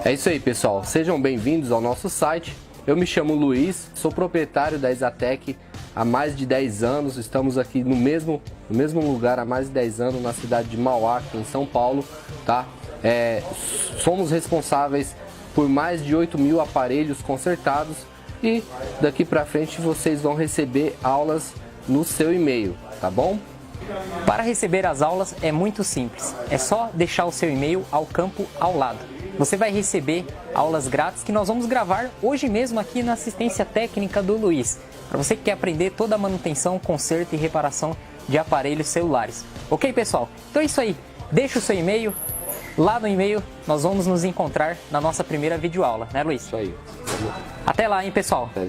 É isso aí, pessoal. Sejam bem-vindos ao nosso site. Eu me chamo Luiz, sou proprietário da Exatec há mais de 10 anos. Estamos aqui no mesmo lugar há mais de 10 anos, na cidade de Mauá, aqui em São Paulo, tá? Somos responsáveis por mais de 8.000 aparelhos consertados e daqui para frente vocês vão receber aulas no seu e-mail, tá bom? Para receber as aulas é muito simples, é só deixar o seu e-mail ao campo ao lado. Você vai receber aulas grátis que nós vamos gravar hoje mesmo aqui na assistência técnica do Luiz, para você que quer aprender toda a manutenção, conserto e reparação de aparelhos celulares. Ok, pessoal? Então é isso aí, deixa o seu e-mail, lá no e-mail nós vamos nos encontrar na nossa primeira videoaula, né, Luiz? Isso aí. Até lá, hein, pessoal? Até.